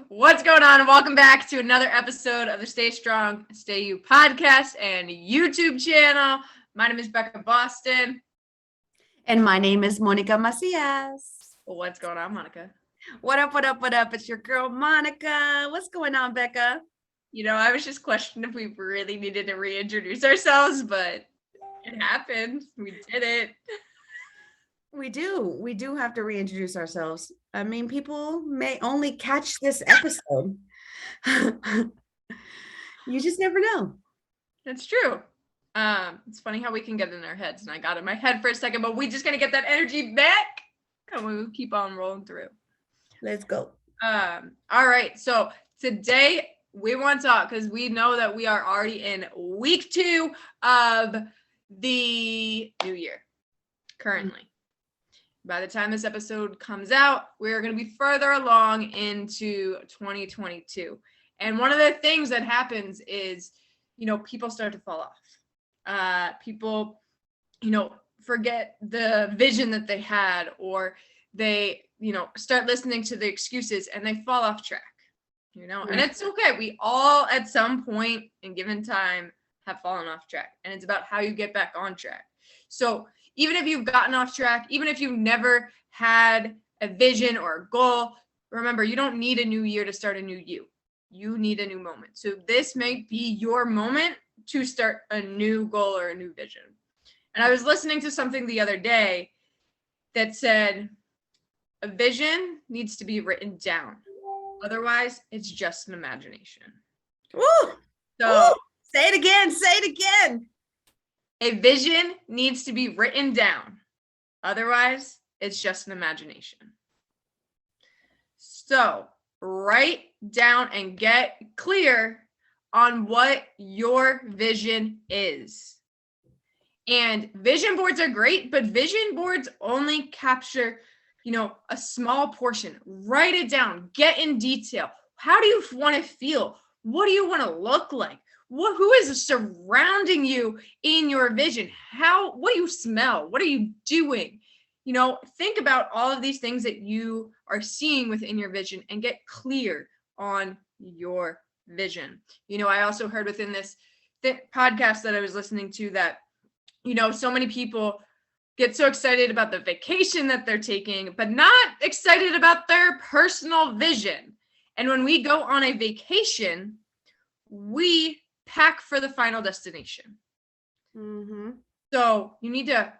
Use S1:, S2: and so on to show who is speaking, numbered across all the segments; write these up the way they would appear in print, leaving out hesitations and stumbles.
S1: What's going on? Welcome back to another episode of the Stay Strong, Stay You podcast and YouTube channel. My name is Becca Boston.
S2: And my name is Monica Macias.
S1: What's going on, Monica?
S2: What up, what up, what up? It's your girl, Monica. What's going on, Becca?
S1: I was just questioning if we really needed to reintroduce ourselves, but it happened. We did it.
S2: We do have to reintroduce ourselves. I mean, people may only catch this episode. You just never know.
S1: That's true. It's funny how we can get in our heads, and I got in my head for a second, but we just gonna get that energy back, and we'll keep on rolling through.
S2: Let's go.
S1: All right. So today we want to talk because we know that we are already in week 2 of the new year currently. By the time this episode comes out, we're going to be further along into 2022. And one of the things that happens is, people start to fall off. People, forget the vision that they had, or they, start listening to the excuses and they fall off track, and it's okay. We all at some point in given time have fallen off track, and it's about how you get back on track. So even if you've gotten off track, even if you've never had a vision or a goal, remember, you don't need a new year to start a new you. You need a new moment. So this may be your moment to start a new goal or a new vision. And I was listening to something the other day that said a vision needs to be written down. Otherwise, it's just an imagination.
S2: Woo!
S1: So
S2: Woo! Say it again. Say it again.
S1: A vision needs to be written down. Otherwise, it's just an imagination. So write down and get clear on what your vision is. And vision boards are great, but vision boards only capture, a small portion. Write it down. Get in detail. How do you want to feel? What do you want to look like? Who is surrounding you in your vision? What do you smell? What are you doing? Think about all of these things that you are seeing within your vision and get clear on your vision. I also heard within this podcast that I was listening to that, so many people get so excited about the vacation that they're taking, but not excited about their personal vision. And when we go on a vacation, we pack for the final destination.
S2: Mm-hmm.
S1: So you need to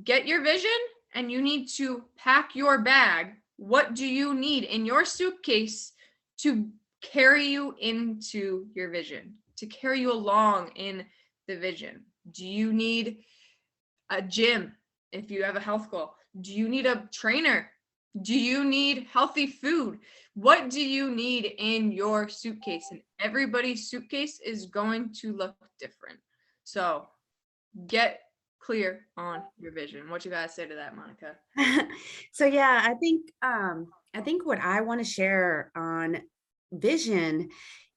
S1: get your vision and you need to pack your bag. What do you need in your suitcase to carry you into your vision, to carry you along in the vision? Do you need a gym if you have a health goal? Do you need a trainer? Do you need healthy food? What do you need in your suitcase? And everybody's suitcase is going to look different. So get clear on your vision. What you guys say to that, Monica?
S2: So yeah, I think what I want to share on vision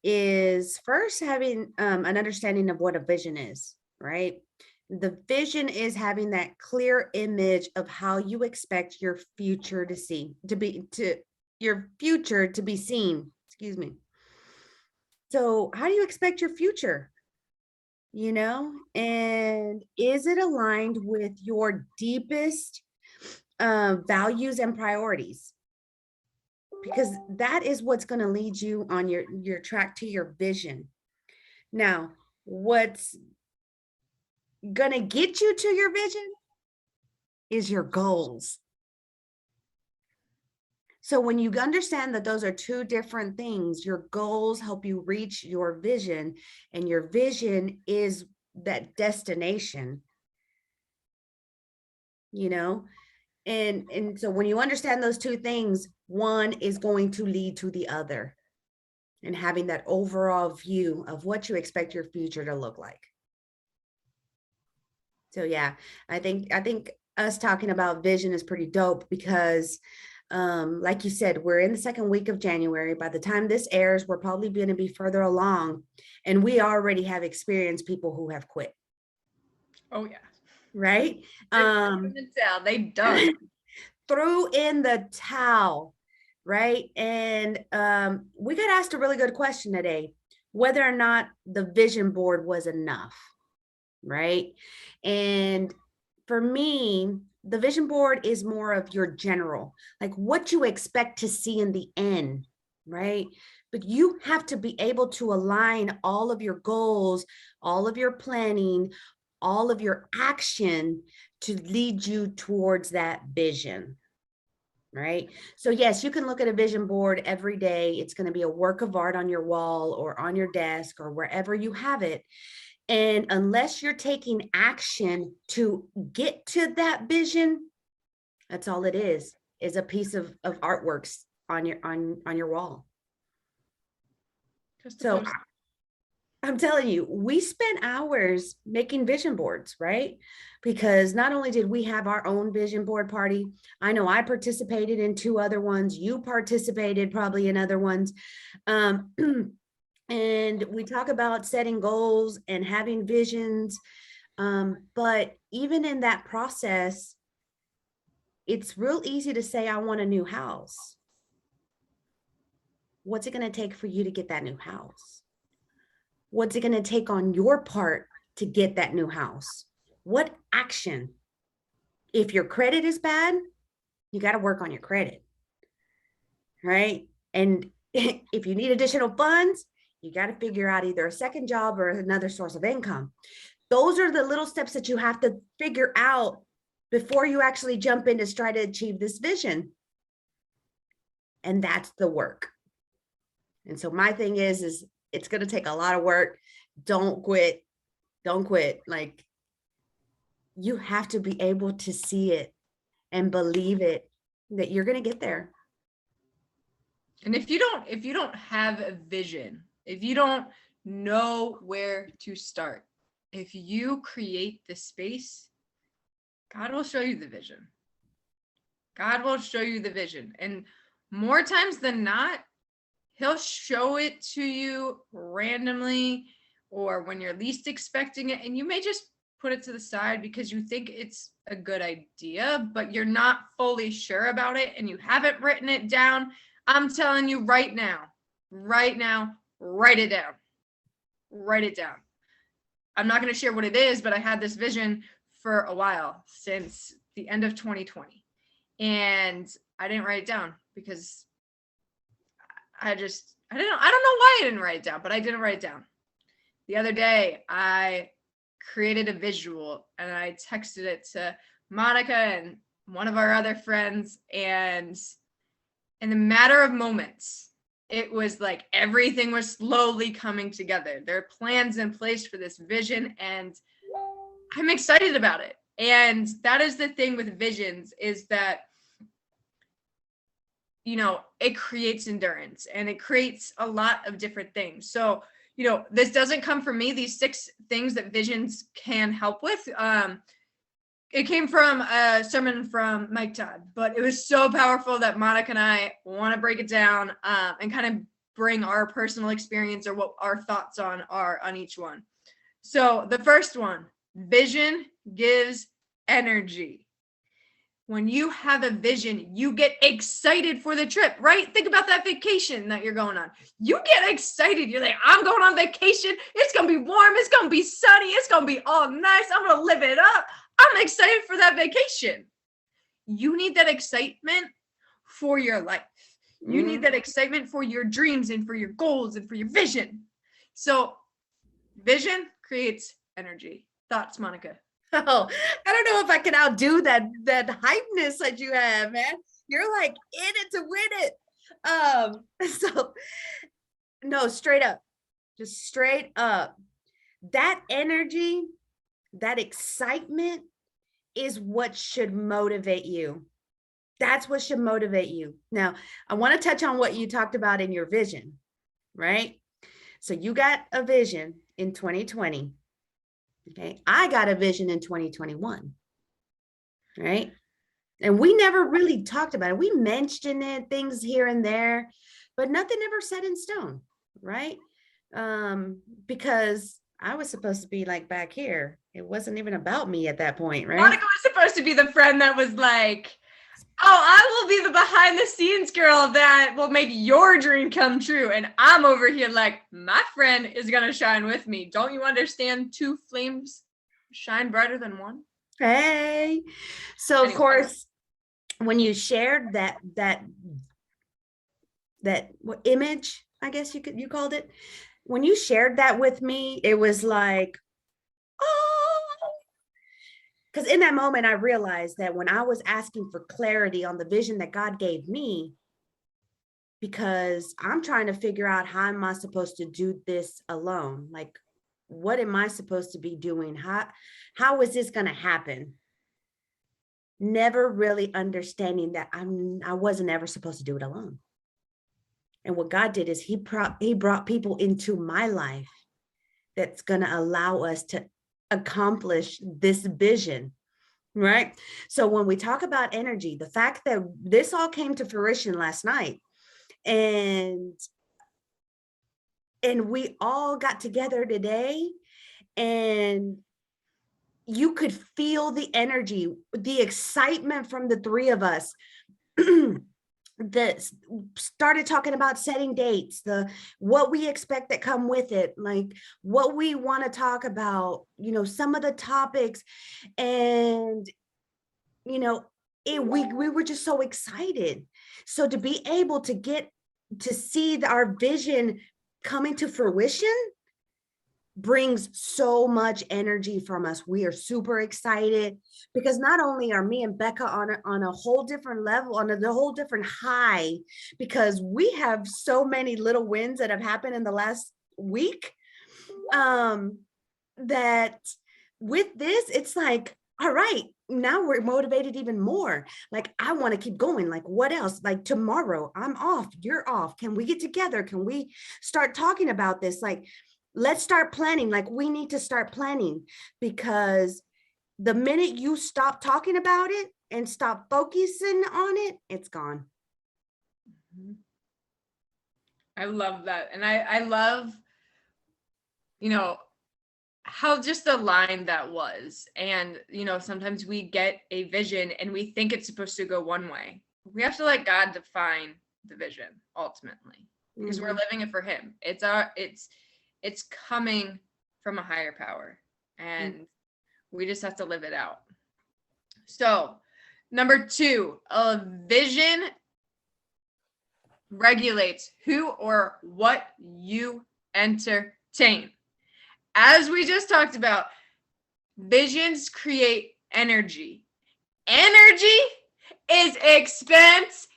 S2: is first having an understanding of what a vision is, right? The vision is having that clear image of how you expect your future to be seen. Excuse me. So how do you expect your future? And is it aligned with your deepest values and priorities? Because that is what's going to lead you on your track to your vision. Now, what's going to get you to your vision is your goals. So when you understand that those are two different things, your goals help you reach your vision, and your vision is that destination, and so when you understand those two things, one is going to lead to the other, and having that overall view of what you expect your future to look like. So yeah, I think us talking about vision is pretty dope because like you said, we're in the second week of January. By the time this airs, we're probably going to be further along, and we already have experienced people who have quit.
S1: Oh yeah.
S2: Right?
S1: They done.
S2: Threw in the towel, right? And we got asked a really good question today, whether or not the vision board was enough, right? And for me, the vision board is more of your general, like what you expect to see in the end, right? But you have to be able to align all of your goals, all of your planning, all of your action to lead you towards that vision, right? So yes, you can look at a vision board every day. It's going to be a work of art on your wall or on your desk or wherever you have it. And unless you're taking action to get to that vision, that's all it is a piece of artworks on your wall.
S1: Just
S2: So I'm telling you, we spent hours making vision boards, right? Because not only did we have our own vision board party, I know I participated in 2 other ones. You participated probably in other ones. And we talk about setting goals and having visions. But even in that process, it's real easy to say, I want a new house. What's it going to take for you to get that new house? What's it going to take on your part to get that new house? What action? If your credit is bad, you got to work on your credit, right? And if you need additional funds, you got to figure out either a second job or another source of income. Those are the little steps that you have to figure out before you actually jump in to try to achieve this vision. And that's the work. And so my thing is it's going to take a lot of work. Don't quit. Don't quit. Like, you have to be able to see it and believe it that you're going to get there.
S1: And if you don't have a vision, if you don't know where to start, if you create the space, God will show you the vision. God will show you the vision. And more times than not, he'll show it to you randomly or when you're least expecting it. And you may just put it to the side because you think it's a good idea, but you're not fully sure about it and you haven't written it down. I'm telling you right now, write it down. Write it down. I'm not going to share what it is, but I had this vision for a while, since the end of 2020. And I didn't write it down because I don't know why I didn't write it down, but I didn't write it down. The other day, I created a visual and I texted it to Monica and one of our other friends. And in a matter of moments, it was like everything was slowly coming together. There are plans in place for this vision and I'm excited about it. And that is the thing with visions, is that, you know, it creates endurance and it creates a lot of different things. So, you know, this doesn't come from me, these 6 things that visions can help with. It came from a sermon from Mike Todd, but it was so powerful that Monica and I want to break it down and kind of bring our personal experience or what our thoughts are on each one. So the first one, vision gives energy. When you have a vision, you get excited for the trip, right? Think about that vacation that you're going on. You get excited. You're like, I'm going on vacation. It's going to be warm. It's going to be sunny. It's going to be all nice. I'm going to live it up. I'm excited for that vacation. You need that excitement for your life. You need that excitement for your dreams and for your goals and for your vision. So vision creates energy. Thoughts, Monica?
S2: Oh, I don't know if I can outdo that hypeness that you have, man. You're like in it to win it. So no, straight up, just straight up. That energy, that excitement is what should motivate you. That's what should motivate you. Now, I want to touch on what you talked about in your vision, right? So you got a vision in 2020. Okay. I got a vision in 2021. Right. And we never really talked about it. We mentioned it, things here and there, but nothing ever set in stone. Right. Because I was supposed to be like back here. It wasn't even about me at that point. Right.
S1: Monica was supposed to be the friend that was like, I will be the behind the scenes girl that will make your dream come true. And I'm over here like, my friend is going to shine with me. Don't you understand? Two flames shine brighter than one.
S2: Hey. So of course, when you shared that image, I guess you called it, when you shared that with me, it was like, oh, because in that moment, I realized that when I was asking for clarity on the vision that God gave me, because I'm trying to figure out how am I supposed to do this alone? Like, what am I supposed to be doing? How is this going to happen? Never really understanding that I wasn't ever supposed to do it alone. And what God did is he brought people into my life that's going to allow us to accomplish this vision, right? So when we talk about energy, the fact that this all came to fruition last night, and we all got together today, and you could feel the energy, the excitement from the three of us that started talking about setting dates, what we expect that come with it, like what we want to talk about, some of the topics. And we were just so excited. So to be able to get to see our vision coming to fruition brings so much energy from us. We are super excited because not only are me and Becca on a whole different level, on a whole different high, because we have so many little wins that have happened in the last week, that with this, it's like, all right, now we're motivated even more. Like, I want to keep going. Like, what else? Like, tomorrow I'm off, you're off. Can we get together? Can we start talking about this? Like, let's start planning. Like, we need to start planning, because the minute you stop talking about it and stop focusing on it, it's gone.
S1: I love that. And I love, how just aligned that was. And, sometimes we get a vision and we think it's supposed to go one way. We have to let God define the vision ultimately, because we're living it for him. It's coming from a higher power, and we just have to live it out. So, number 2, a vision regulates who or what you entertain. As we just talked about, visions create energy. Energy is expensive.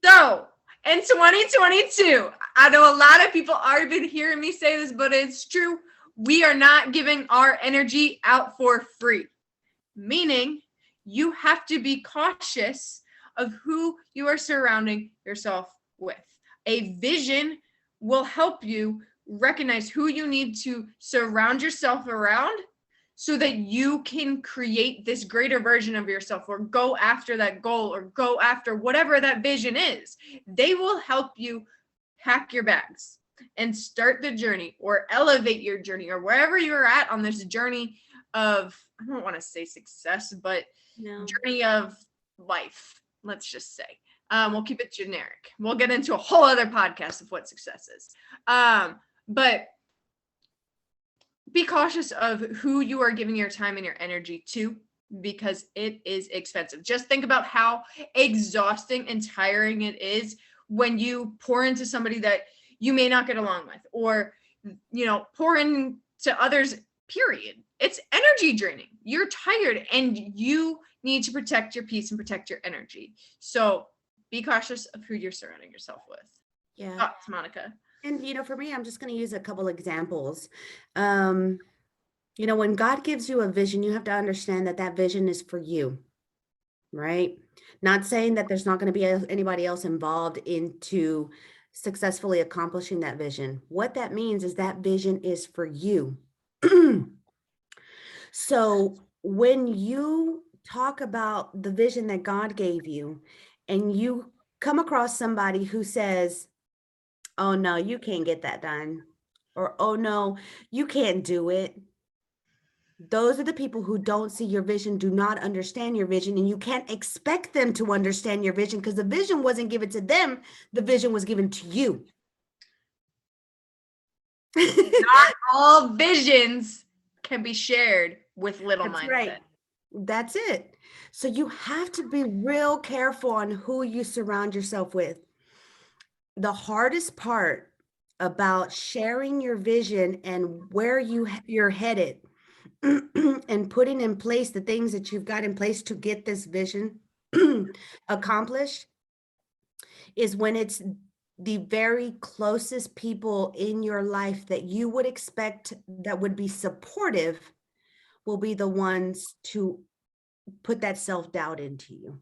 S1: So, in 2022, I know a lot of people already been hearing me say this, but it's true. We are not giving our energy out for free. Meaning, you have to be cautious of who you are surrounding yourself with. A vision will help you recognize who you need to surround yourself around so that you can create this greater version of yourself, or go after that goal, or go after whatever that vision is. They will help you pack your bags and start the journey, or elevate your journey, or wherever you're at on this journey of, I don't want to say success, but journey of life, let's just say. We'll keep it generic. We'll get into a whole other podcast of what success is. But be cautious of who you are giving your time and your energy to, because it is expensive. Just think about how exhausting and tiring it is when you pour into somebody that you may not get along with, or, pour into others, period. It's energy draining. You're tired and you need to protect your peace and protect your energy. So be cautious of who you're surrounding yourself with.
S2: Yeah.
S1: Thoughts, Monica?
S2: And, for me, I'm just going to use a couple examples. When God gives you a vision, you have to understand that that vision is for you, right? Not saying that there's not going to be anybody else involved into successfully accomplishing that vision. What that means is that vision is for you. So when you talk about the vision that God gave you, and you come across somebody who says, oh no, you can't get that done, or oh no, you can't do it, Those are the people who don't see your vision, do not understand your vision, and you can't expect them to understand your vision because the vision wasn't given to them. The vision was given to you.
S1: Not all visions can be shared with little
S2: That's
S1: mindset.
S2: right. That's it. So you have to be real careful on who you surround yourself with. The hardest part about sharing your vision and where you're headed and putting in place the things that you've got in place to get this vision accomplished is when it's the very closest people in your life that you would expect that would be supportive will be the ones to put that self-doubt into you.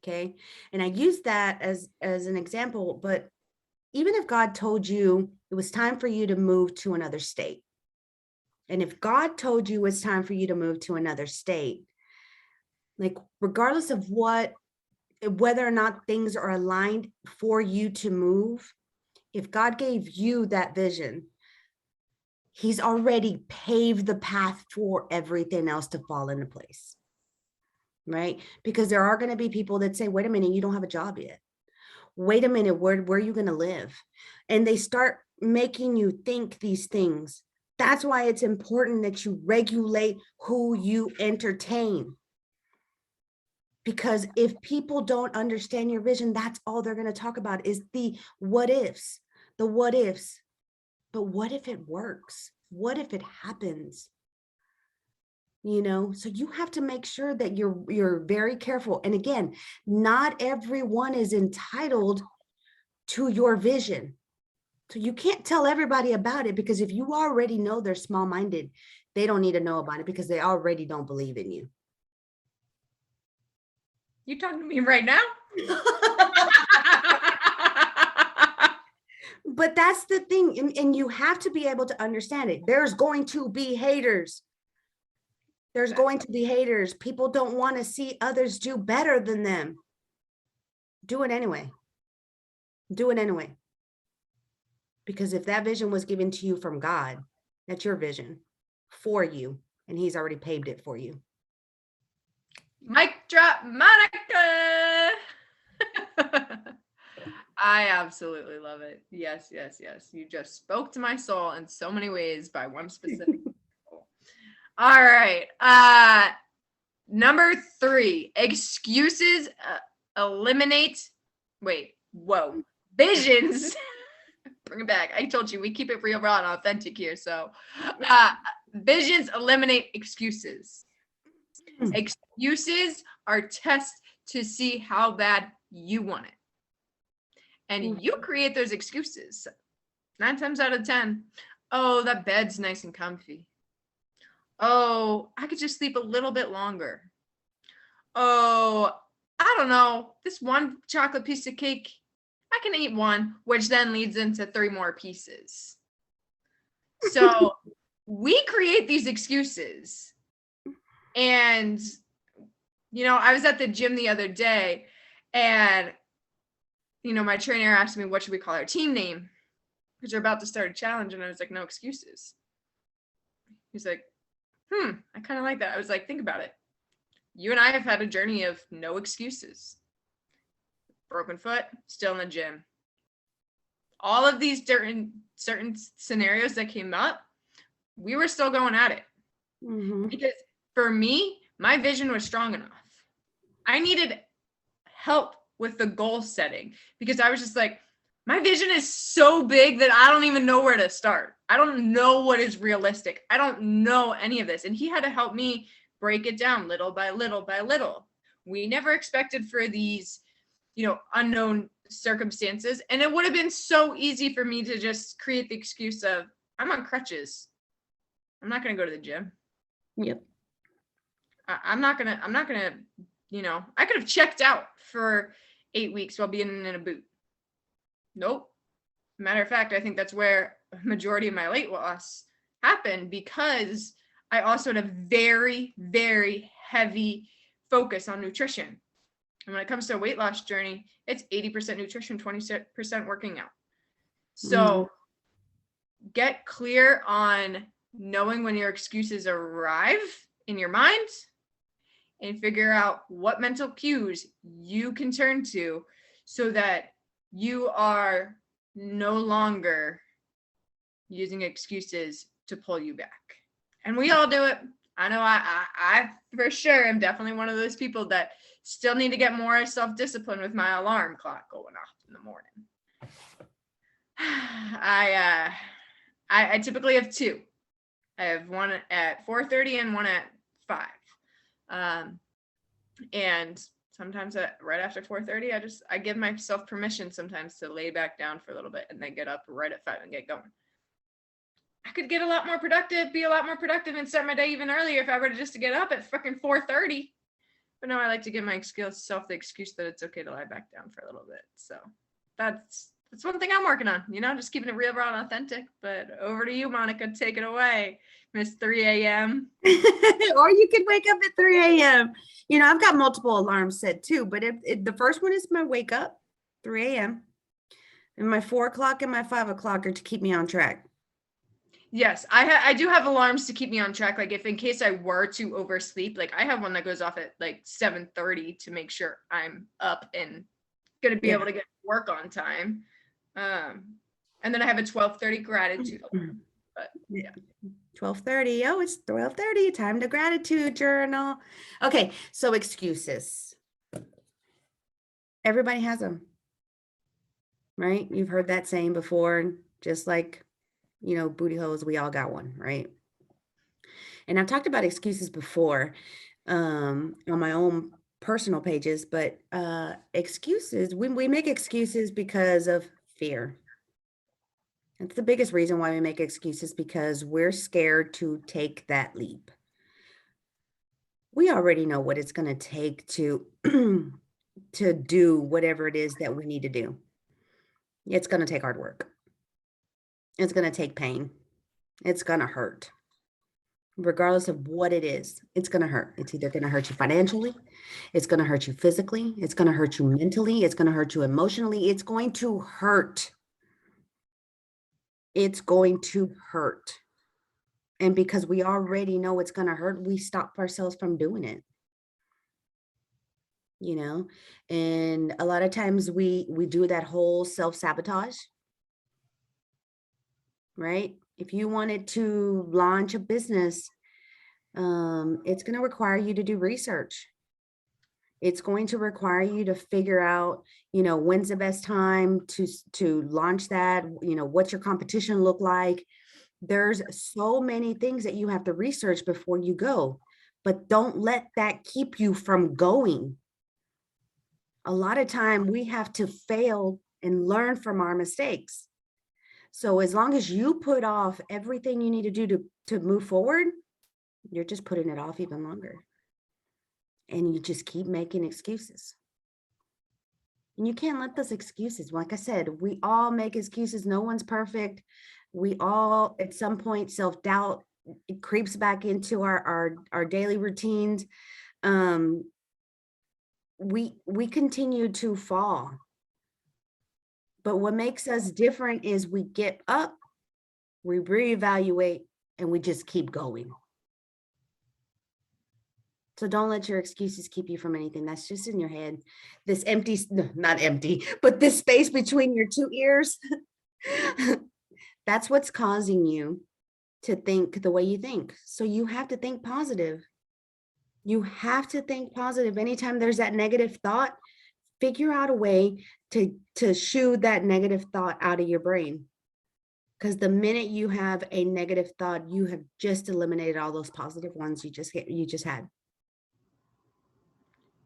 S2: Okay. And I use that as an example, but even if God told you it was time for you to move to another state, and if God told you it's time for you to move to another state, like regardless of whether or not things are aligned for you to move, if God gave you that vision, he's already paved the path for everything else to fall into place, right? Because there are going to be people that say, wait a minute, you don't have a job yet. Wait a minute, where are you going to live? And they start making you think these things. That's why it's important that you regulate who you entertain. Because if people don't understand your vision, that's all they're going to talk about is the what ifs, the what ifs. But what if it works? What if it happens? You know, so you have to make sure that you're very careful. And again, not everyone is entitled to your vision. So you can't tell everybody about it, because if you already know they're small-minded, they don't need to know about it because they already don't believe in you.
S1: You talking to me right now?
S2: But that's the thing. And you have to be able to understand it. There's going to be haters. There's going to be haters. People don't want to see others do better than them. Do it anyway. Do it anyway. Because if that vision was given to you from God, that's your vision for you, and he's already paved it for you.
S1: Mic drop, Monica. I absolutely love it. Yes, yes, yes. You just spoke to my soul in so many ways by one specific example. All right. Number 3, excuses eliminate. Wait, whoa. Visions. Bring it back. I told you we keep it real, raw, and authentic here. So visions eliminate excuses. Excuses are tests to see how bad you want it. And you create those excuses 9 times out of 10. Oh, that bed's nice and comfy. Oh, I could just sleep a little bit longer. Oh, I don't know. This one chocolate piece of cake, I can eat one, which then leads into 3 more pieces. So we create these excuses. And, you know, I was at the gym the other day, and, you know, my trainer asked me, what should we call our team name? Because we're about to start a challenge. And I was like, no excuses. He's like, I kind of like that. I was like, think about it. You and I have had a journey of no excuses. Broken foot, still in the gym. All of these certain scenarios that came up, we were still going at it. Because for me, my vision was strong enough. I needed help with the goal setting, because I was just like, my vision is so big that I don't even know where to start. I don't know what is realistic. I don't know any of this. And he had to help me break it down little by little by little. We never expected for these, you know, unknown circumstances. And it would have been so easy for me to just create the excuse of, I'm on crutches. I'm not going to go to the gym.
S2: Yep.
S1: I'm not going to, you know, I could have checked out for 8 weeks while being in a boot. Nope. Matter of fact, I think that's where a majority of my weight loss happened, because I also had a very, very heavy focus on nutrition. And when it comes to a weight loss journey, it's 80% nutrition, 20% working out. So get clear on knowing when your excuses arrive in your mind and figure out what mental cues you can turn to so that you are no longer using excuses to pull you back. And we all do it. I know I for sure am definitely one of those people that still need to get more self-discipline with my alarm clock going off in the morning. I typically have two. I have one at 4:30 and one at 5. And sometimes right after 4:30, I give myself permission sometimes to lay back down for a little bit and then get up right at 5 and get going. I could get a lot more productive, be a lot more productive and start my day even earlier if I were to just to get up at freaking 4:30. But no, I like to give myself the excuse that it's okay to lie back down for a little bit. So that's one thing I'm working on, just keeping it real, raw, and authentic. But over to you, Monica. Take it away, Miss 3 a.m.
S2: Or you could wake up at 3 a.m. I've got multiple alarms set too, but the first one is my wake up, 3 a.m. And my 4 o'clock and my 5 o'clock are to keep me on track.
S1: Yes, I do have alarms to keep me on track. Like if in case I were to oversleep, like I have one that goes off at like 7:30 to make sure I'm up and going to be able to get to work on time. And then I have a 12:30 gratitude alarm. But yeah.
S2: 12:30. Oh, it's 12:30. Time to gratitude journal. Okay, so excuses. Everybody has them, right? You've heard that saying before, just like, booty holes, we all got one, right? And I've talked about excuses before on my own personal pages, but excuses, we make excuses because of fear. That's the biggest reason why we make excuses, because we're scared to take that leap. We already know what it's going to take to to do whatever it is that we need to do. It's going to take hard work. It's going to take pain. It's going to hurt. Regardless of what it is, it's going to hurt. It's either going to hurt you financially, it's going to hurt you physically, it's going to hurt you mentally, it's going to hurt you emotionally. It's going to hurt. It's going to hurt. And because we already know it's going to hurt, we stop ourselves from doing it. And a lot of times we do that whole self-sabotage, right? If you wanted to launch a business, it's going to require you to do research. It's going to require you to figure out, when's the best time to launch that, what's your competition look like. There's so many things that you have to research before you go, but don't let that keep you from going. A lot of time we have to fail and learn from our mistakes. So as long as you put off everything you need to do to move forward, you're just putting it off even longer. And you just keep making excuses. And you can't let those excuses, like I said, we all make excuses. No one's perfect. We all, at some point, self-doubt, it creeps back into our daily routines. We continue to fall. But what makes us different is we get up, we reevaluate, and we just keep going. So don't let your excuses keep you from anything. That's just in your head. This empty, not empty, but this space between your two ears, that's what's causing you to think the way you think. So you have to think positive. You have to think positive. Anytime there's that negative thought, figure out a way to shoo that negative thought out of your brain. Because the minute you have a negative thought, you have just eliminated all those positive ones you just had.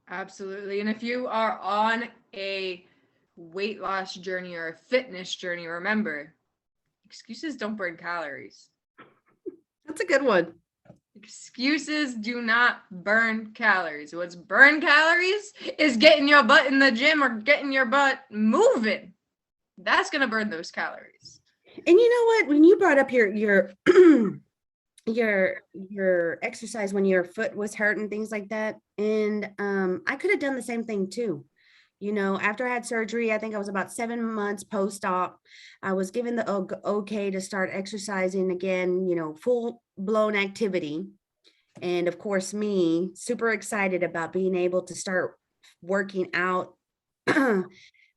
S1: Absolutely. And if you are on a weight loss journey or a fitness journey, remember, excuses don't burn calories.
S2: That's a good one.
S1: Excuses do not burn calories. What's burn calories is getting your butt in the gym or getting your butt moving. That's going to burn those calories.
S2: And you know what? When you brought up your your exercise when your foot was hurt and things like that, and I could have done the same thing too. You know, after I had surgery, I think I was about 7 months post-op. I was given the okay to start exercising again, you know, full blown activity. And of course, me super excited about being able to start working out.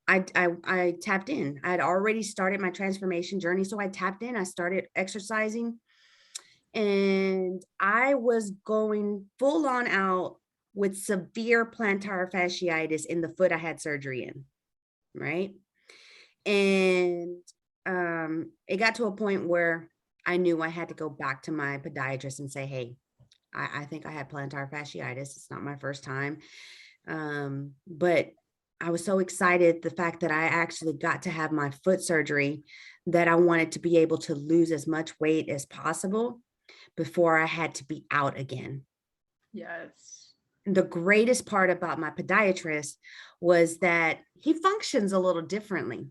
S2: I tapped in. I had already started my transformation journey. So I tapped in, I started exercising, and I was going full on out with severe plantar fasciitis in the foot I had surgery in, right? And it got to a point where I knew I had to go back to my podiatrist and say, hey, I think I had plantar fasciitis. It's not my first time. But I was so excited the fact that I actually got to have my foot surgery that I wanted to be able to lose as much weight as possible before I had to be out again.
S1: Yes.
S2: The greatest part about my podiatrist was that he functions a little differently.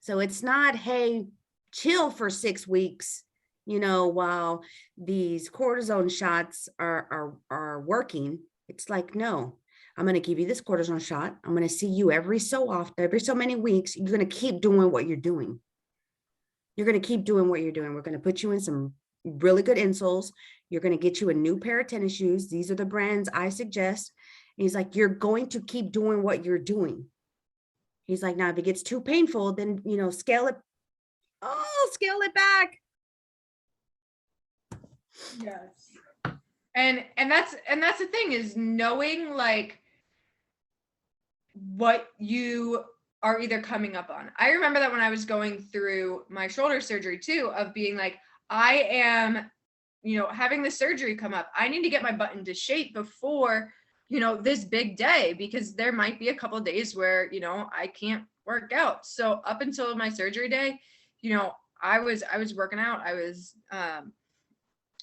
S2: So it's not, hey, chill for 6 weeks, you know, while these cortisone shots are working. It's like, no, I'm going to give you this cortisone shot. I'm going to see you every so often, every so many weeks. You're going to keep doing what you're doing. You're going to keep doing what you're doing. We're going to put you in some really good insoles. You're going to get you a new pair of tennis shoes. These are the brands I suggest. And he's like, you're going to keep doing what you're doing. He's like, now if it gets too painful, then, you know, scale it. Oh, scale it back.
S1: Yes. And that's the thing, is knowing like what you are either coming up on. I remember that when I was going through my shoulder surgery too, of being like, I am, you know, having the surgery come up. I need to get my butt into shape before, you know, this big day, because there might be a couple of days where, you know, I can't work out. So up until my surgery day, you know, I was working out. I was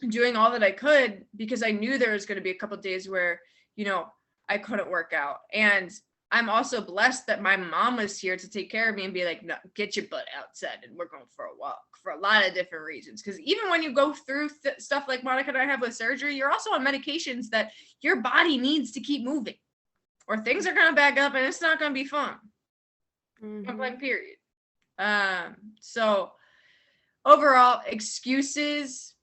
S1: doing all that I could, because I knew there was going to be a couple of days where, you know, I couldn't work out. And I'm also blessed that my mom was here to take care of me and be like, no, get your butt outside and we're going for a walk, for a lot of different reasons. Because even when you go through stuff like Monica and I have with surgery, you're also on medications that your body needs to keep moving, or things are going to back up and it's not going to be fun. Point period. So overall, excuses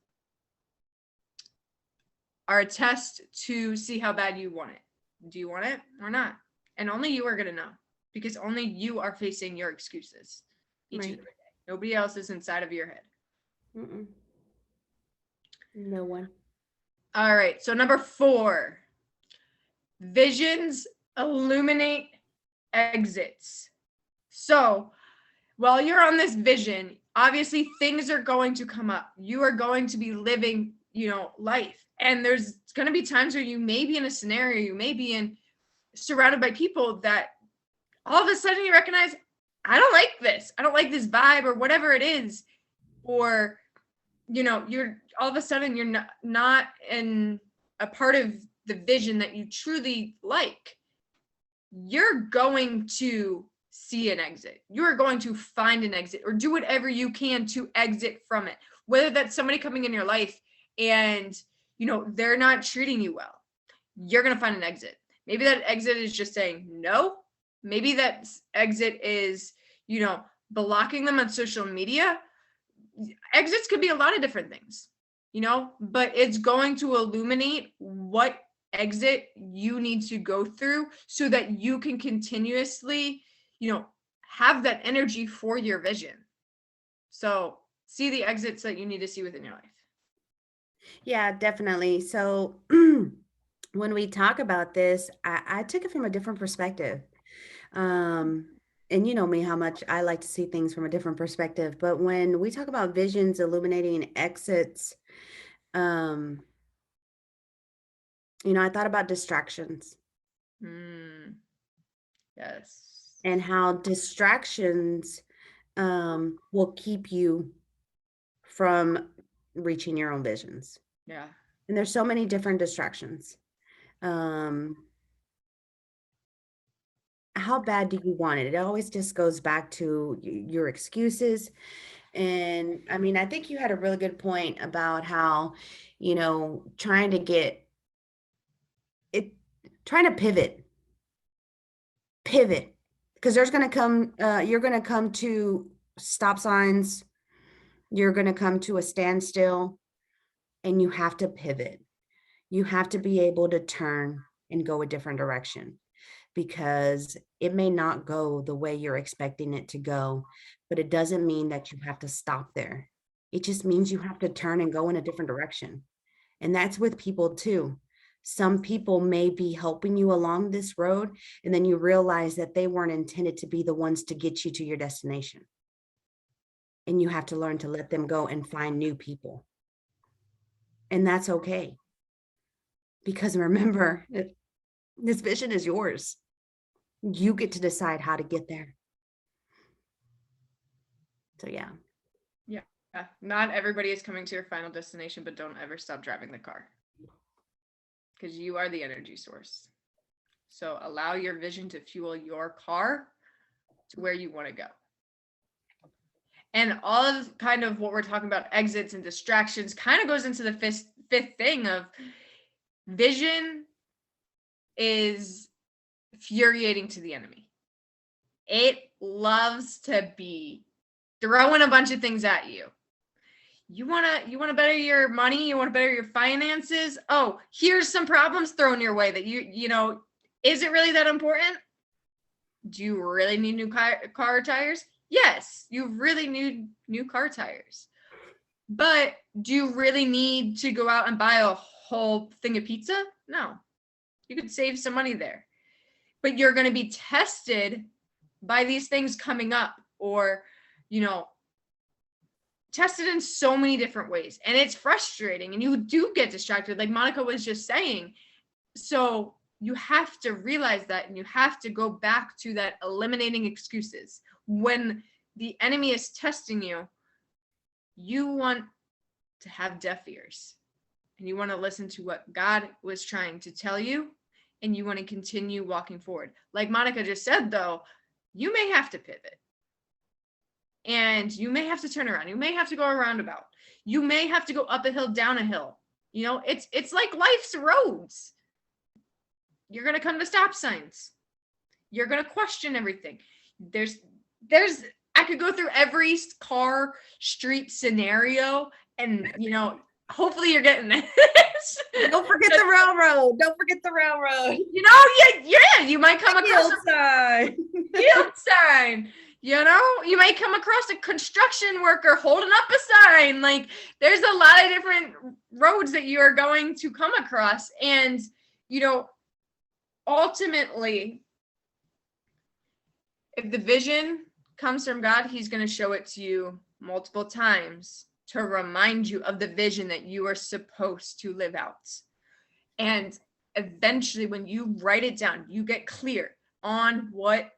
S1: are a test to see how bad you want it. Do you want it or not? And only you are going to know, because only you are facing your excuses each and every day. Nobody else is inside of your head.
S2: No one.
S1: All right. So number 4, visions illuminate exits. So while you're on this vision, obviously things are going to come up. You are going to be living, you know, life. And there's going to be times where you may be in a scenario, you may be surrounded by people that all of a sudden you recognize, I don't like this. I don't like this vibe, or whatever it is. Or, you know, you're all of a sudden you're not in a part of the vision that you truly like. You're going to see an exit. You're going to find an exit, or do whatever you can to exit from it. Whether that's somebody coming in your life and, you know, they're not treating you well, you're going to find an exit. Maybe that exit is just saying no. Maybe that exit is, you know, blocking them on social media. Exits could be a lot of different things, you know, but it's going to illuminate what exit you need to go through so that you can continuously, you know, have that energy for your vision. So see the exits that you need to see within your life.
S2: Yeah, definitely. So when we talk about this, I took it from a different perspective. And you know me, how much I like to see things from a different perspective. But when we talk about visions illuminating exits, you know, I thought about distractions.
S1: Yes.
S2: And how distractions will keep you from reaching your own visions.
S1: Yeah.
S2: And there's so many different distractions. How bad do you want it? It always just goes back to your excuses. And I mean, I think you had a really good point about how, you know, trying to pivot Because there's going to come, you're going to come to stop signs. You're going to come to a standstill, and you have to pivot. You have to be able to turn and go a different direction, because it may not go the way you're expecting it to go, but it doesn't mean that you have to stop there. It just means you have to turn and go in a different direction. And that's with people too. Some people may be helping you along this road, and then you realize that they weren't intended to be the ones to get you to your destination. And you have to learn to let them go and find new people. And that's okay. Because remember, this vision is yours. You get to decide how to get there. So yeah.
S1: Yeah. Not everybody is coming to your final destination, but don't ever stop driving the car. Because you are the energy source. So allow your vision to fuel your car to where you want to go. And all of kind of what we're talking about, exits and distractions, kind of goes into the fifth thing of vision is infuriating to the enemy. It loves to be throwing a bunch of things at you. You want to better your money, you want to better your finances. Oh, here's some problems thrown your way that you know, is it really that important? Do you really need new car tires? Yes, you really need new car tires. But do you really need to go out and buy a whole thing of pizza? No. You could save some money there. But you're going to be tested by these things coming up, or, you know, tested in so many different ways. And it's frustrating, and you do get distracted, like Monica was just saying. So you have to realize that, and you have to go back to that eliminating excuses. When the enemy is testing you, you want to have deaf ears, and you want to listen to what God was trying to tell you, and you want to continue walking forward. Like Monica just said, though, you may have to pivot, and you may have to turn around. You may have to go a roundabout. You may have to go up a hill, down a hill. You know, it's like life's roads. You're going to come to stop signs. You're going to question everything. There's I could go through every car street scenario, and, you know, hopefully you're getting this.
S2: Don't forget the railroad. Don't forget the railroad.
S1: You know, yeah, you might come across
S2: Yield sign.
S1: yield sign. You know, you might come across a construction worker holding up a sign. Like, there's a lot of different roads that you are going to come across. And, you know, ultimately, if the vision comes from God, he's going to show it to you multiple times to remind you of the vision that you are supposed to live out. And eventually, when you write it down, you get clear on what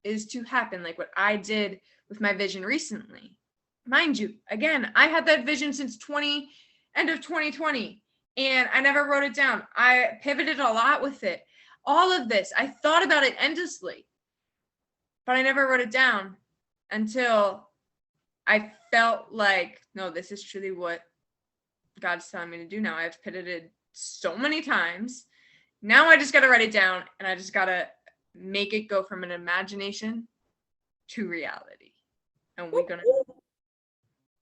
S1: is to happen, like what I did with my vision recently. Mind you, again, I had that vision since end of 2020, and I never wrote it down. I pivoted a lot with it. All of this, I thought about it endlessly, but I never wrote it down until I felt like, no, this is truly what God's telling me to do now. I've pivoted so many times. Now I just got to write it down, and I just got to make it go from an imagination to reality. And we're gonna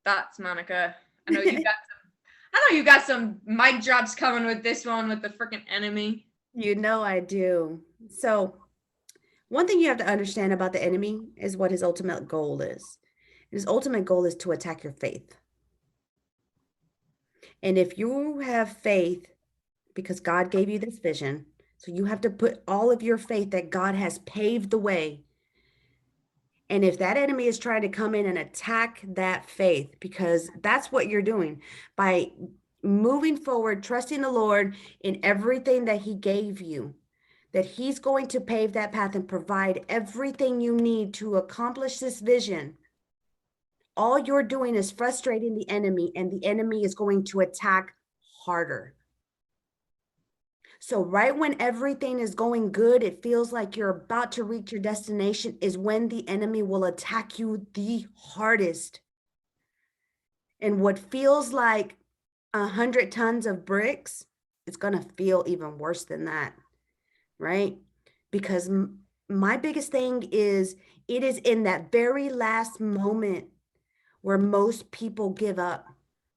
S1: thoughts, Monica. I know you got some mic drops coming with this one with the freaking enemy.
S2: You know I do. So one thing you have to understand about the enemy is what his ultimate goal is. His ultimate goal is to attack your faith. And if you have faith, because God gave you this vision, so you have to put all of your faith that God has paved the way. And if that enemy is trying to come in and attack that faith, because that's what you're doing by moving forward, trusting the Lord in everything that he gave you, that he's going to pave that path and provide everything you need to accomplish this vision. All you're doing is frustrating the enemy, and the enemy is going to attack harder. So right when everything is going good, it feels like you're about to reach your destination, is when the enemy will attack you the hardest. And what feels like 100 tons of bricks, it's going to feel even worse than that, right? Because my biggest thing is it is in that very last moment where most people give up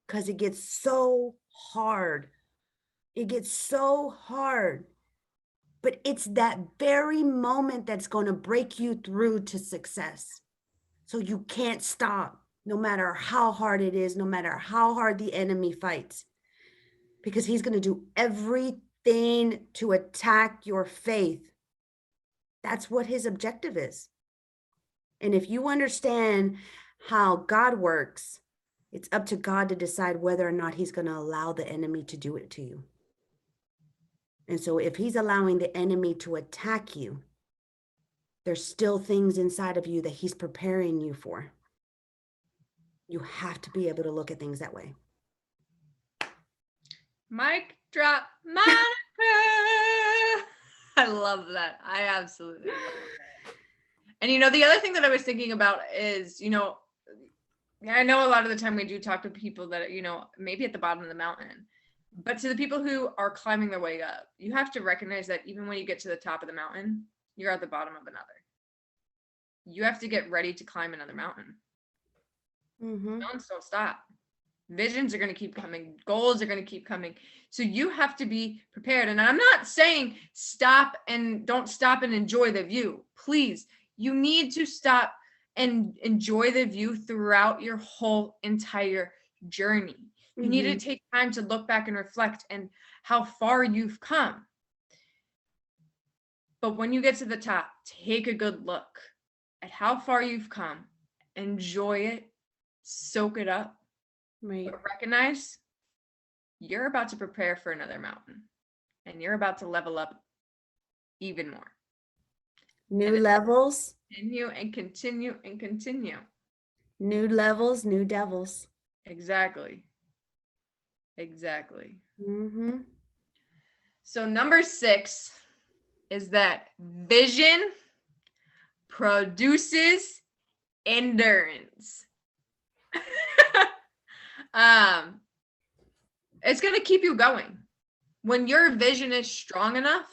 S2: because it gets so hard. It gets so hard. But it's that very moment that's going to break you through to success. So you can't stop, no matter how hard it is, no matter how hard the enemy fights, because he's going to do everything to attack your faith. That's what his objective is. And if you understand how God works, it's up to God to decide whether or not he's going to allow the enemy to do it to you. And so if he's allowing the enemy to attack you, there's still things inside of you that he's preparing you for. You have to be able to look at things that way.
S1: Mic drop, Monica. I love that. I absolutely love that. And the other thing that I was thinking about is, I know a lot of the time we do talk to people that, maybe at the bottom of the mountain, but to the people who are climbing their way up, you have to recognize that even when you get to the top of the mountain, you're at the bottom of another. You have to get ready to climb another mountain.
S2: Mm-hmm.
S1: Don't stop. Visions are going to keep coming. Goals are going to keep coming. So you have to be prepared. And I'm not saying don't stop and enjoy the view. Please, you need to stop and enjoy the view throughout your whole entire journey. You need to take time to look back and reflect and how far you've come. But when you get to the top, take a good look at how far you've come. Enjoy it. Soak it up.
S2: Right.
S1: But recognize you're about to prepare for another mountain. And you're about to level up even more.
S2: New levels.
S1: Continue and continue and continue.
S2: New levels, new devils.
S1: Exactly. Exactly.
S2: Mm-hmm.
S1: So number 6 is that vision produces endurance. It's going to keep you going. When your vision is strong enough,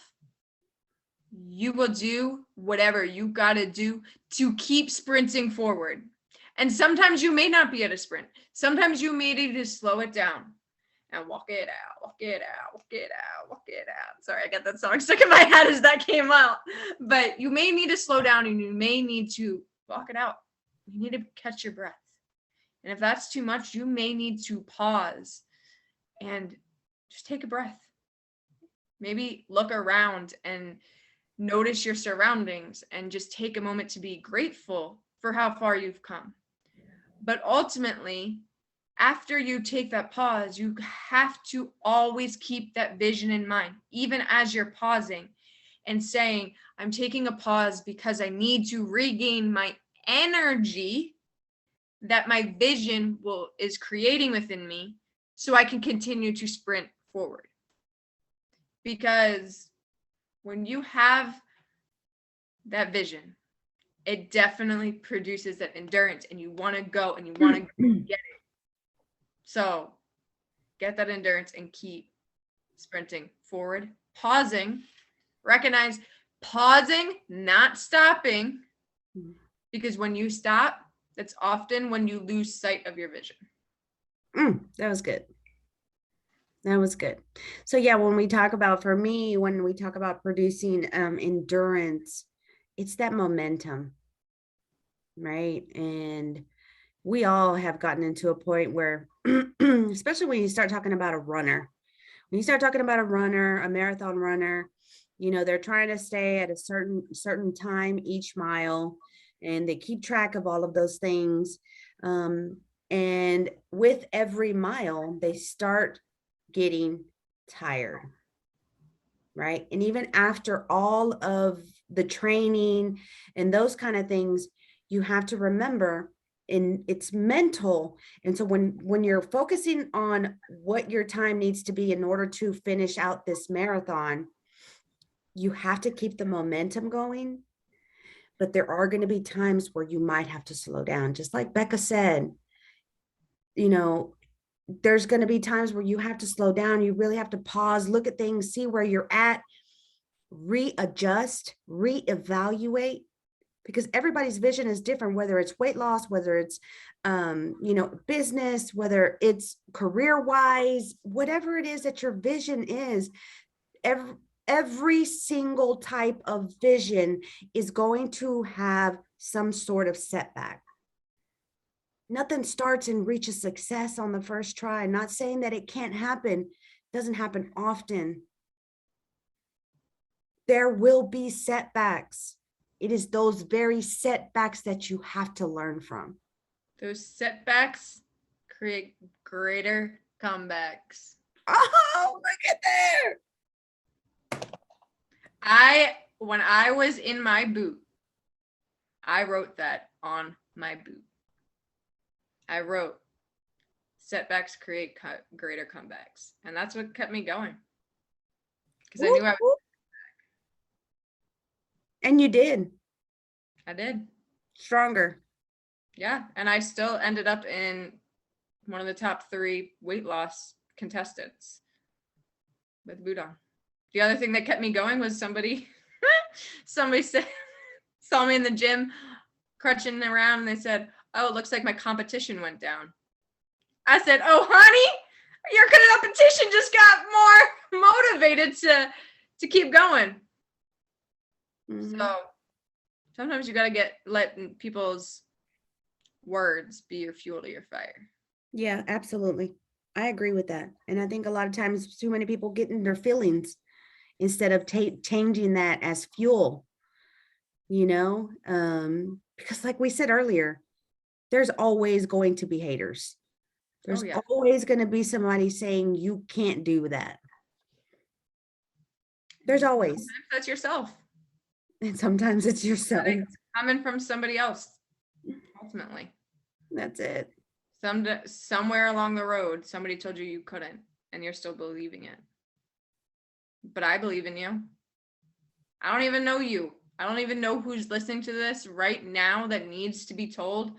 S1: you will do whatever you got to do to keep sprinting forward. And sometimes you may not be at a sprint. Sometimes you may need to slow it down and walk it out, walk it out, walk it out, walk it out. Sorry, I got that song stuck in my head as that came out. But you may need to slow down and you may need to walk it out. You need to catch your breath. And if that's too much, you may need to pause and just take a breath. Maybe look around and notice your surroundings and just take a moment to be grateful for how far you've come. But ultimately, after you take that pause, you have to always keep that vision in mind, even as you're pausing and saying, I'm taking a pause because I need to regain my energy that my vision is creating within me so I can continue to sprint forward. Because when you have that vision, it definitely produces that endurance and you want to go and you want to get it. So get that endurance and keep sprinting forward, pausing, recognize pausing, not stopping, because when you stop, that's often when you lose sight of your vision.
S2: That was good. That was good. So yeah, when we talk about producing endurance, it's that momentum, right? And we all have gotten into a point where, especially when you start talking about a runner, a marathon runner, they're trying to stay at a certain time each mile, and they keep track of all of those things. And with every mile, they start getting tired, right? And even after all of the training and those kind of things, you have to remember, and it's mental. And so when you're focusing on what your time needs to be in order to finish out this marathon, you have to keep the momentum going. But there are going to be times where you might have to slow down. Just like Becca said, there's going to be times where you have to slow down. You really have to pause, look at things, see where you're at, readjust, reevaluate, because everybody's vision is different, whether it's weight loss, whether it's, business, whether it's career wise, whatever it is that your vision is, every single type of vision is going to have some sort of setback. Nothing starts and reaches success on the first try. Not saying that it can't happen. It doesn't happen often. There will be setbacks. It is those very setbacks that you have to learn from.
S1: Those setbacks create greater comebacks.
S2: Oh, look at there.
S1: When I was in my boot, I wrote that on my boot. I wrote, setbacks create greater comebacks. And that's what kept me going. Because I knew I would.
S2: And you did.
S1: I did.
S2: Stronger.
S1: Yeah. And I still ended up in one of the top 3 weight loss contestants with boot on. The other thing that kept me going was somebody said, saw me in the gym crutching around, and they said, "Oh, it looks like my competition went down." I said, "Oh, honey, your competition just got more motivated to keep going."
S2: Mm-hmm.
S1: So sometimes you got to let people's words be your fuel to your fire.
S2: Yeah, absolutely. I agree with that. And I think a lot of times too many people get in their feelings instead of changing that as fuel, because like we said earlier, there's always going to be haters. There's always going to be somebody saying you can't do that. There's always.
S1: Sometimes that's yourself.
S2: And sometimes it's yourself.
S1: It's coming from somebody else, ultimately.
S2: That's it.
S1: Somewhere along the road, somebody told you couldn't, and you're still believing it. But I believe in you. I don't even know you. I don't even know who's listening to this right now that needs to be told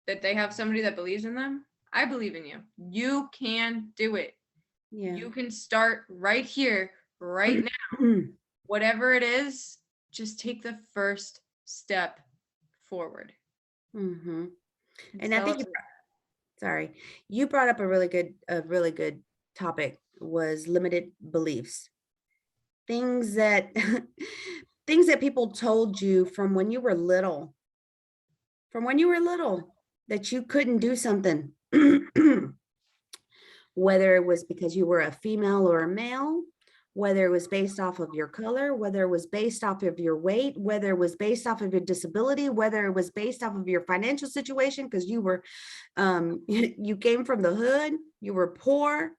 S1: that they have somebody that believes in them. I believe in you. You can do it. Yeah. You can start right here, right now. Whatever it is, just take the first step forward.
S2: Mm-hmm. And I think you brought up a really good topic, was limited beliefs. Things that people told you from when you were little, that you couldn't do something, whether it was because you were a female or a male, whether it was based off of your color, whether it was based off of your weight, whether it was based off of your disability, whether it was based off of your financial situation, because you were, you came from the hood, you were poor.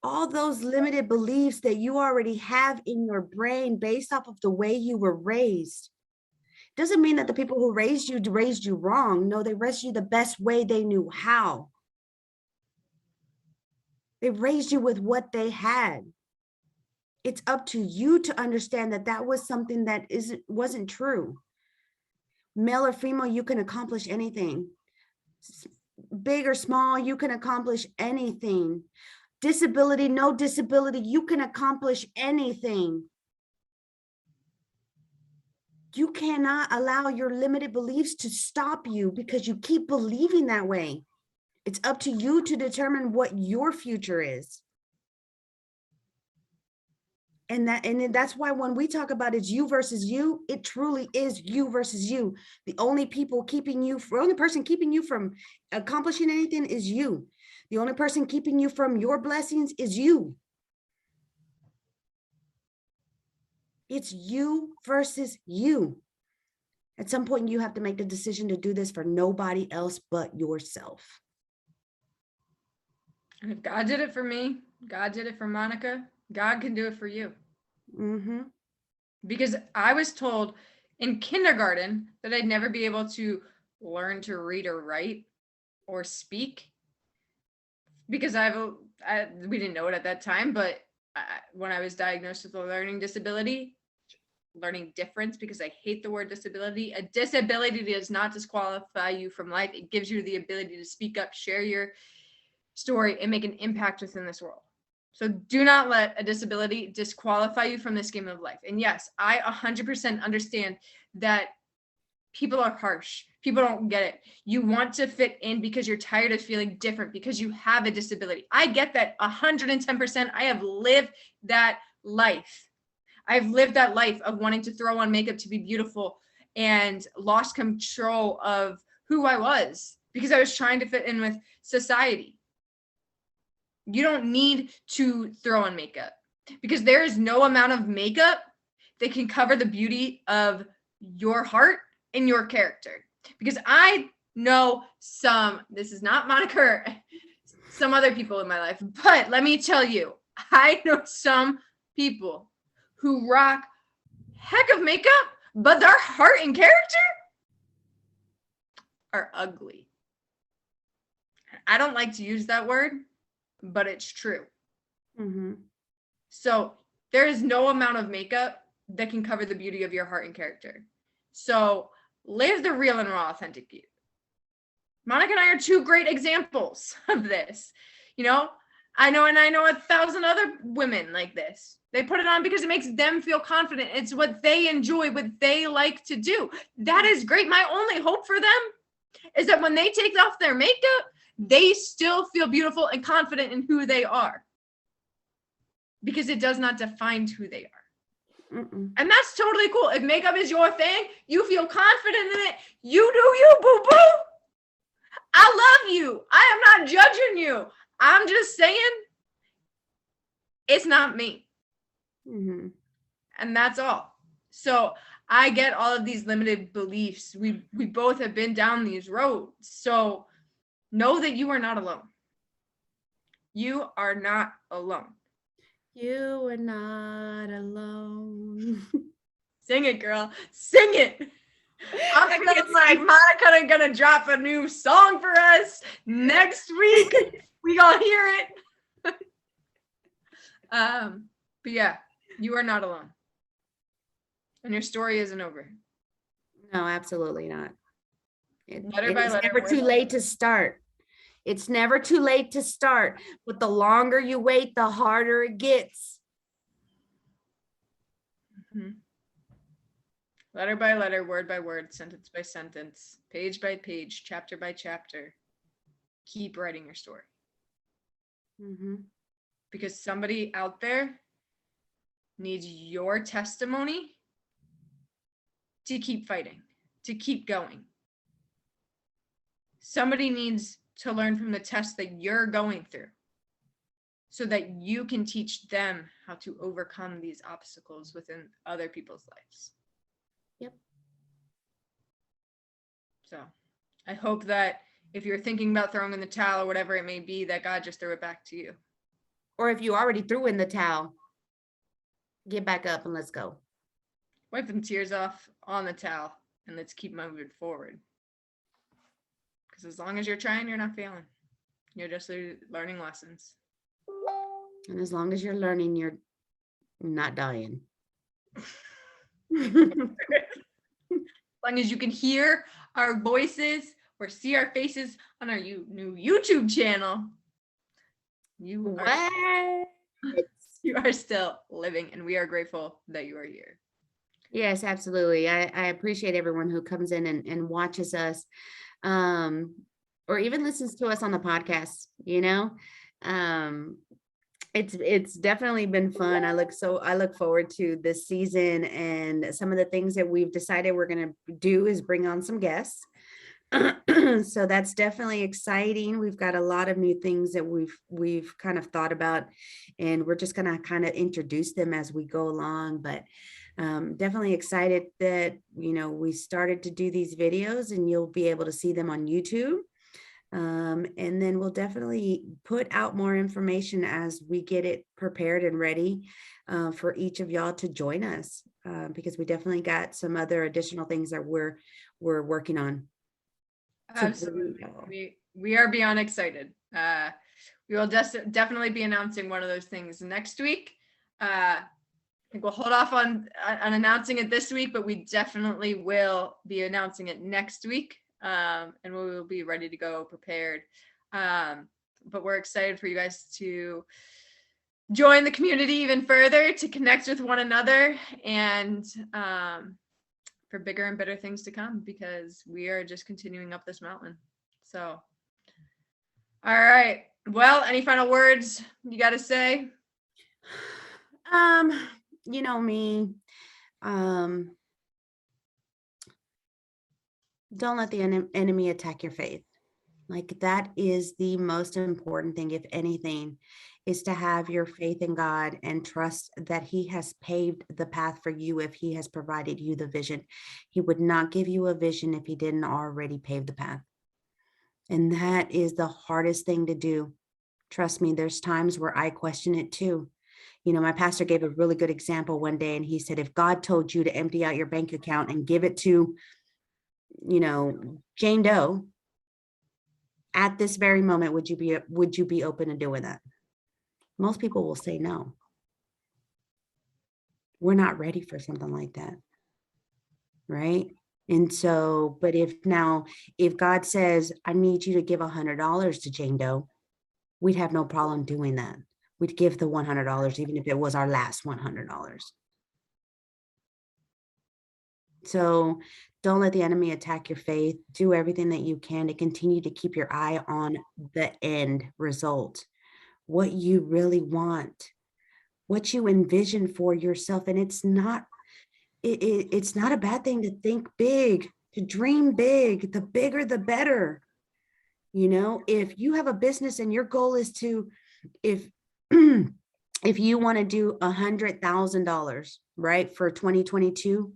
S2: All those limited beliefs that you already have in your brain based off of the way you were raised. Doesn't mean that the people who raised you wrong. No, they raised you the best way they knew how. They raised you with what they had. It's up to you to understand that that was something that wasn't true. Male or female, you can accomplish anything. Big or small, you can accomplish anything. Disability, no disability, you can accomplish anything. You cannot allow your limited beliefs to stop you because you keep believing that way. It's up to you to determine what your future is. And that's why when we talk about it's you versus you, it truly is you versus you. The only person keeping you from accomplishing anything is you. The only person keeping you from your blessings is you. It's you versus you. At some point, you have to make the decision to do this for nobody else but yourself.
S1: And if God did it for me, God did it for Monica, God can do it for you. Mm-hmm. Because I was told in kindergarten that I'd never be able to learn to read or write or speak, because we didn't know it at that time, but when I was diagnosed with a learning difference, because I hate the word disability. A disability does not disqualify you from life. It gives you the ability to speak up, share your story, and make an impact within this world. So do not let a disability disqualify you from this game of life. And yes, I 100% understand that people are harsh. People don't get it. You want to fit in because you're tired of feeling different because you have a disability. I get that 110%. I have lived that life. I've lived that life of wanting to throw on makeup to be beautiful and lost control of who I was because I was trying to fit in with society. You don't need to throw on makeup because there is no amount of makeup that can cover the beauty of your heart and your character. Because I know this is not Monica, some other people in my life, but let me tell you, I know some people who rock heck of makeup, but their heart and character are ugly. I don't like to use that word, but it's true.
S2: Mm-hmm.
S1: So there is no amount of makeup that can cover the beauty of your heart and character. So live the real and raw authentic you. Monica and I are two great examples of this. You know, I know 1,000 other women like this. They put it on because it makes them feel confident. It's what they enjoy, what they like to do. That is great. My only hope for them is that when they take off their makeup, they still feel beautiful and confident in who they are. Because it does not define who they are.
S2: Mm-mm.
S1: And that's totally cool. If makeup is your thing, you feel confident in it, you do you, boo-boo. I love you. I am not judging you. I'm just saying it's not me.
S2: Mm-hmm.
S1: And that's all. So I get all of these limited beliefs. We both have been down these roads. So know that you are not alone. You are not alone.
S2: You are not alone.
S1: Sing it, girl. Sing it. I'm feeling like Monica gonna drop a new song for us next week. We gonna hear it. But yeah, you are not alone. And your story isn't over.
S2: No, absolutely not.
S1: Letter by
S2: It's
S1: letter,
S2: never too late to start. It's never too late to start, but the longer you wait, the harder it gets.
S1: Mm-hmm. Letter by letter, word by word, sentence by sentence, page by page, chapter by chapter. Keep writing your story.
S2: Mm-hmm.
S1: Because somebody out there needs your testimony to keep fighting, to keep going. Somebody needs to learn from the test that you're going through so that you can teach them how to overcome these obstacles within other people's lives.
S2: Yep.
S1: So I hope that if you're thinking about throwing in the towel or whatever it may be, that God just threw it back to you.
S2: Or if you already threw in the towel, get back up and let's go.
S1: Wipe them tears off on the towel and let's keep moving forward. Because as long as you're trying, you're not failing. You're just learning lessons.
S2: And as long as you're learning, you're not dying.
S1: As long as you can hear our voices or see our faces on our new YouTube channel, you are still living, and we are grateful that you are here.
S2: Yes, absolutely. I appreciate everyone who comes in and watches us, or even listens to us on the podcast, you know. It's definitely been fun. I look forward to this season, and some of the things that we've decided we're going to do is bring on some guests. So that's definitely exciting. We've got a lot of new things that we've kind of thought about, and we're just going to kind of introduce them as we go along. But definitely excited that, you know, we started to do these videos, and you'll be able to see them on YouTube. And then we'll definitely put out more information as we get it prepared and ready for each of y'all to join us, because we definitely got some other additional things that we're working on.
S1: Absolutely. We are beyond excited. We will definitely be announcing one of those things next week. I think we'll hold off on announcing it this week, but we definitely will be announcing it next week. And we will be ready to go, prepared. But we're excited for you guys to join the community even further, to connect with one another, and for bigger and better things to come, because we are just continuing up this mountain. So, all right. Well, any final words you got to say?
S2: You know me. Don't let the enemy attack your faith. Like, that is the most important thing, if anything, is to have your faith in God and trust that He has paved the path for you. If He has provided you the vision, He would not give you a vision if He didn't already pave the path. And that is the hardest thing to do. Trust me, there's times where I question it too. You know, my pastor gave a really good example one day, and he said, if God told you to empty out your bank account and give it to, you know, Jane Doe, at this very moment, would you be open to doing that? Most people will say no. We're not ready for something like that, right? And so, but if God says, I need you to give $100 to Jane Doe, we'd have no problem doing that. We'd give the $100, even if it was our last $100. So don't let the enemy attack your faith. Do everything that you can to continue to keep your eye on the end result, what you really want, what you envision for yourself. And it's not a bad thing to think big, to dream big. The bigger, the better. You know, if you have a business and your goal is to, if you want to do $100,000, right, for 2022,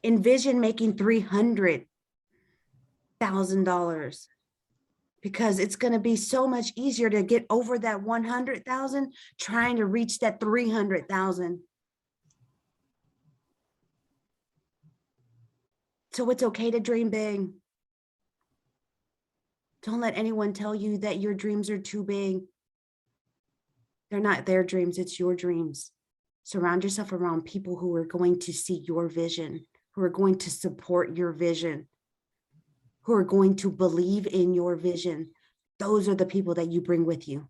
S2: envision making $300,000, because it's going to be so much easier to get over that 100,000 trying to reach that 300,000. So it's okay to dream big. Don't let anyone tell you that your dreams are too big. They're not their dreams, it's your dreams. Surround yourself around people who are going to see your vision, who are going to support your vision, who are going to believe in your vision. Those are the people that you bring with you.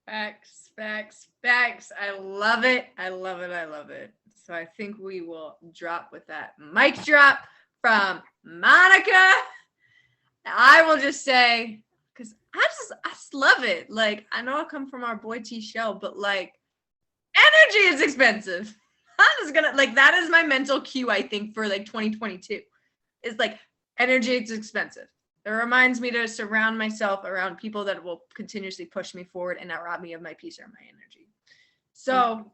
S1: Facts, facts, facts. I love it. I love it. I love it. So I think we will drop with that mic drop from Monica. I will just say, because I just love it. Like, I know I come from our boy T show, but like, energy is expensive. I'm just gonna, like, that is my mental cue, I think, for like 2022. Is like, energy is expensive. It reminds me to surround myself around people that will continuously push me forward and not rob me of my peace or my energy. So,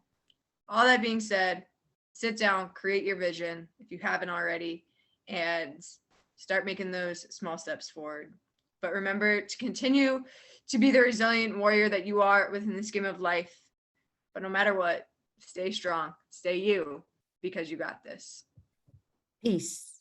S1: all that being said, sit down, create your vision if you haven't already, and start making those small steps forward. But remember to continue to be the resilient warrior that you are within this game of life. But no matter what, stay strong, stay you, because you got this.
S2: Peace.